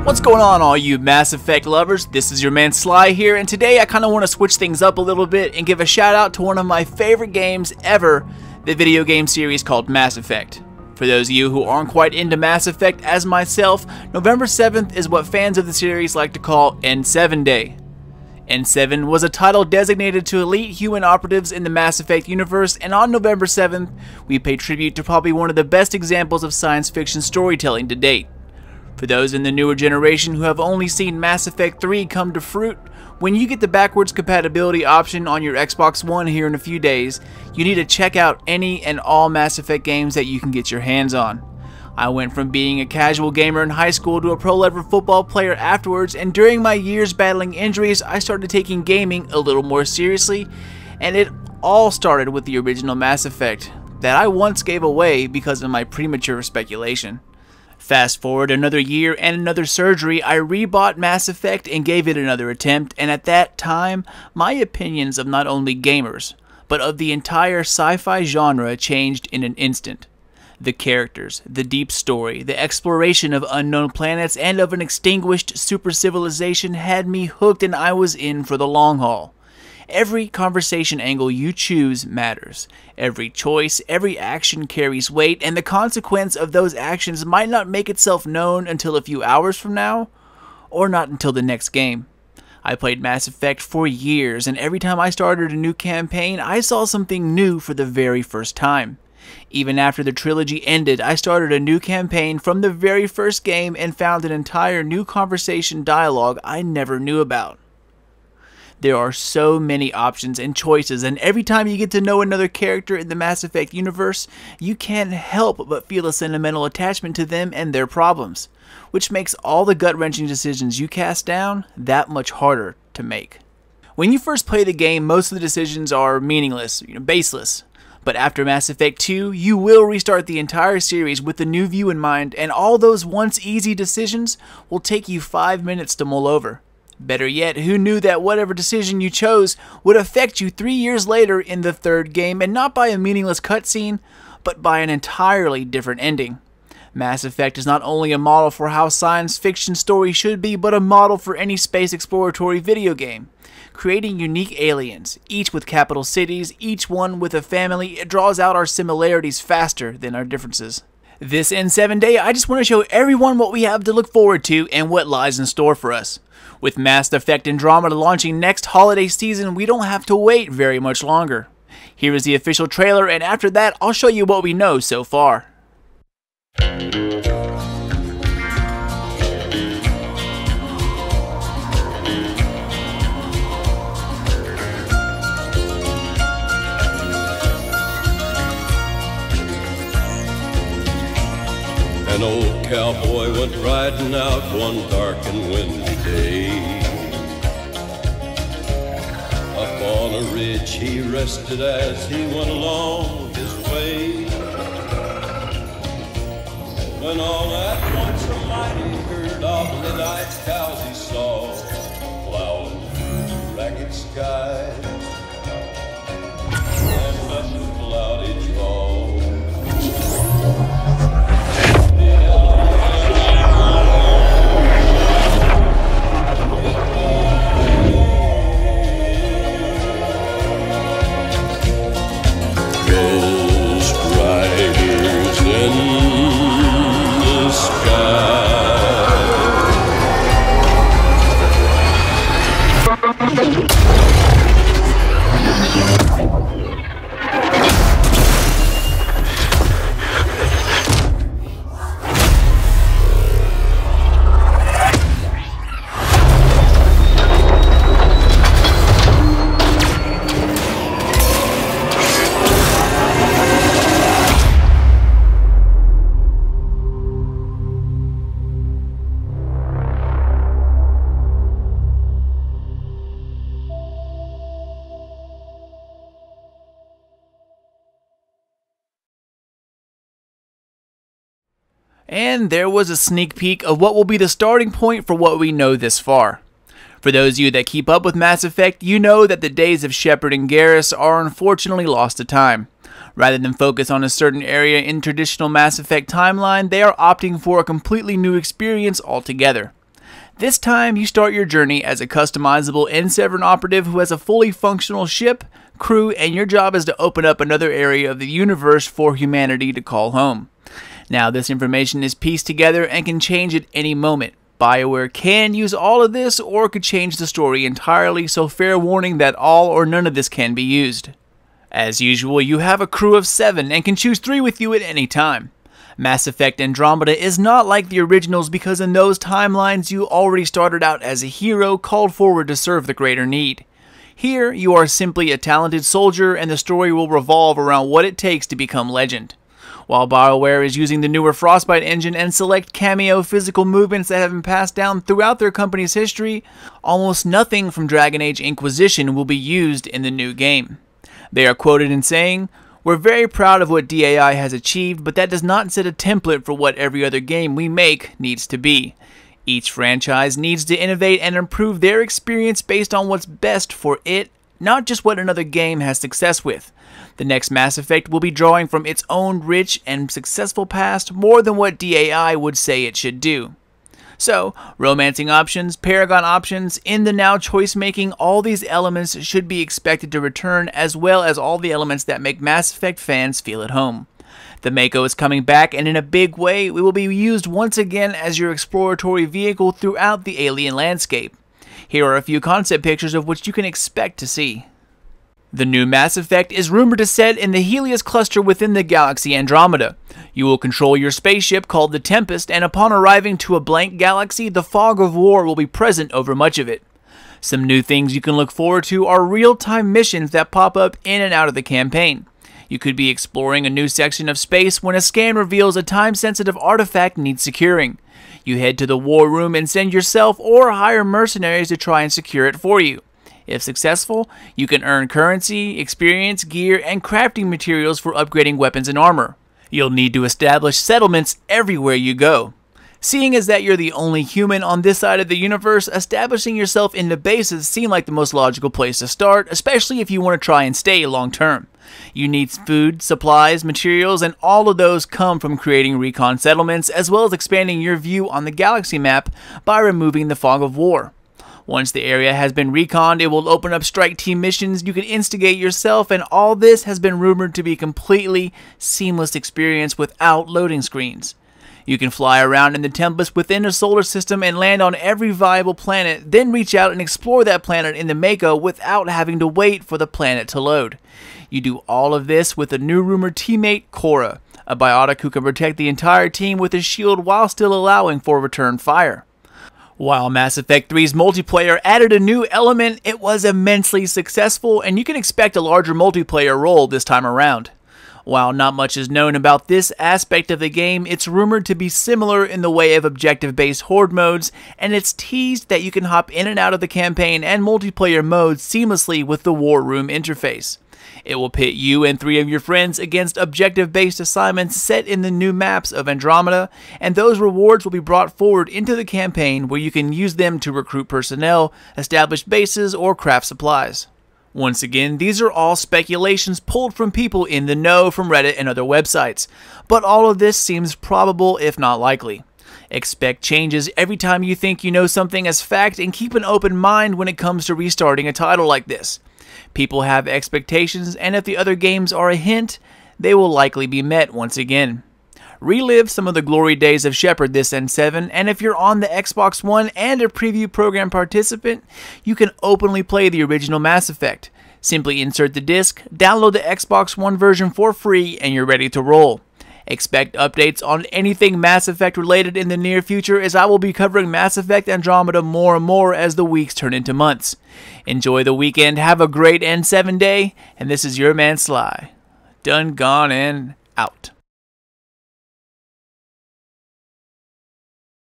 What's going on, all you Mass Effect lovers? This is your man Sly here, and today I kind of want to switch things up a little bit and give a shout out to one of my favorite games ever, the video game series called Mass Effect. For those of you who aren't quite into Mass Effect as myself, November 7th is what fans of the series like to call N7 Day. N7 was a title designated to elite human operatives in the Mass Effect universe, and on November 7th, we pay tribute to probably one of the best examples of science fiction storytelling to date. For those in the newer generation who have only seen Mass Effect 3 come to fruit, when you get the backwards compatibility option on your Xbox One here in a few days, you need to check out any and all Mass Effect games that you can get your hands on. I went from being a casual gamer in high school to a pro-level football player afterwards, and during my years battling injuries, I started taking gaming a little more seriously, and it all started with the original Mass Effect that I once gave away because of my premature speculation. Fast forward another year and another surgery, I rebought Mass Effect and gave it another attempt, and at that time, my opinions of not only gamers, but of the entire sci-fi genre changed in an instant. The characters, the deep story, the exploration of unknown planets, and of an extinguished super civilization had me hooked, and I was in for the long haul. Every conversation angle you choose matters. Every choice, every action carries weight, and the consequence of those actions might not make itself known until a few hours from now, or not until the next game. I played Mass Effect for years, and every time I started a new campaign, I saw something new for the very first time. Even after the trilogy ended, I started a new campaign from the very first game and found an entire new conversation dialogue I never knew about. There are so many options and choices, and every time you get to know another character in the Mass Effect universe, you can't help but feel a sentimental attachment to them and their problems, which makes all the gut-wrenching decisions you cast down that much harder to make. When you first play the game, most of the decisions are meaningless, baseless. But after Mass Effect 2, you will restart the entire series with the new view in mind, and all those once easy decisions will take you 5 minutes to mull over. Better yet, who knew that whatever decision you chose would affect you 3 years later in the third game, and not by a meaningless cutscene, but by an entirely different ending. Mass Effect is not only a model for how science fiction stories should be, but a model for any space exploratory video game. Creating unique aliens, each with capital cities, each one with a family, it draws out our similarities faster than our differences. This N7 Day, I just want to show everyone what we have to look forward to and what lies in store for us. With Mass Effect Andromeda launching next holiday season, we don't have to wait very much longer. Here is the official trailer, and after that, I'll show you what we know so far. An old cowboy went riding out one dark and windy day. Up on a ridge he rested as he went along his way. When all at once a mighty herd of lit-eyed cows he saw plowing through the ragged sky and up the cloudy draw. And there was a sneak peek of what will be the starting point for what we know this far. For those of you that keep up with Mass Effect, you know that the days of Shepard and Garrus are unfortunately lost to time. Rather than focus on a certain area in traditional Mass Effect timeline, they are opting for a completely new experience altogether. This time, you start your journey as a customizable N7 operative who has a fully functional ship, crew, and your job is to open up another area of the universe for humanity to call home. Now, this information is pieced together and can change at any moment. BioWare can use all of this or could change the story entirely, so fair warning that all or none of this can be used. As usual, you have a crew of 7 and can choose 3 with you at any time. Mass Effect Andromeda is not like the originals because in those timelines you already started out as a hero called forward to serve the greater need. Here, you are simply a talented soldier and the story will revolve around what it takes to become legend. While BioWare is using the newer Frostbite engine and select cameo physical movements that have been passed down throughout their company's history, almost nothing from Dragon Age Inquisition will be used in the new game. They are quoted in saying, "We're very proud of what DAI has achieved, but that does not set a template for what every other game we make needs to be. Each franchise needs to innovate and improve their experience based on what's best for it, not just what another game has success with. The next Mass Effect will be drawing from its own rich and successful past more than what DAI would say it should do." So, romancing options, paragon options, in the now choice making, all these elements should be expected to return as well as all the elements that make Mass Effect fans feel at home. The Mako is coming back and in a big way it will be used once again as your exploratory vehicle throughout the alien landscape. Here are a few concept pictures of what you can expect to see. The new Mass Effect is rumored to set in the Helios cluster within the galaxy Andromeda. You will control your spaceship called the Tempest, and upon arriving to a blank galaxy, the fog of war will be present over much of it. Some new things you can look forward to are real-time missions that pop up in and out of the campaign. You could be exploring a new section of space when a scan reveals a time-sensitive artifact needs securing. You head to the war room and send yourself or hire mercenaries to try and secure it for you. If successful, you can earn currency, experience, gear, and crafting materials for upgrading weapons and armor. You'll need to establish settlements everywhere you go. Seeing as that you're the only human on this side of the universe, establishing yourself in the bases seem like the most logical place to start, especially if you want to try and stay long term. You need food, supplies, materials, and all of those come from creating recon settlements as well as expanding your view on the galaxy map by removing the fog of war. Once the area has been reconned, it will open up strike team missions you can instigate yourself, and all this has been rumored to be a completely seamless experience without loading screens. You can fly around in the Tempest within a solar system and land on every viable planet, then reach out and explore that planet in the Mako without having to wait for the planet to load. You do all of this with a new rumored teammate, Cora, a biotic who can protect the entire team with a shield while still allowing for return fire. While Mass Effect 3's multiplayer added a new element, it was immensely successful, and you can expect a larger multiplayer role this time around. While not much is known about this aspect of the game, it's rumored to be similar in the way of objective-based horde modes, and it's teased that you can hop in and out of the campaign and multiplayer modes seamlessly with the War Room interface. It will pit you and 3 of your friends against objective-based assignments set in the new maps of Andromeda, and those rewards will be brought forward into the campaign where you can use them to recruit personnel, establish bases, or craft supplies. Once again, these are all speculations pulled from people in the know from Reddit and other websites, but all of this seems probable if not likely. Expect changes every time you think you know something as fact, and keep an open mind when it comes to restarting a title like this. People have expectations, and if the other games are a hint, they will likely be met once again. Relive some of the glory days of Shepard this N7, and if you're on the Xbox One and a preview program participant, you can openly play the original Mass Effect. Simply insert the disc, download the Xbox One version for free, and you're ready to roll. Expect updates on anything Mass Effect related in the near future, as I will be covering Mass Effect Andromeda more and more as the weeks turn into months. Enjoy the weekend, have a great N7 day, and this is your man Sly. Done, gone, and out.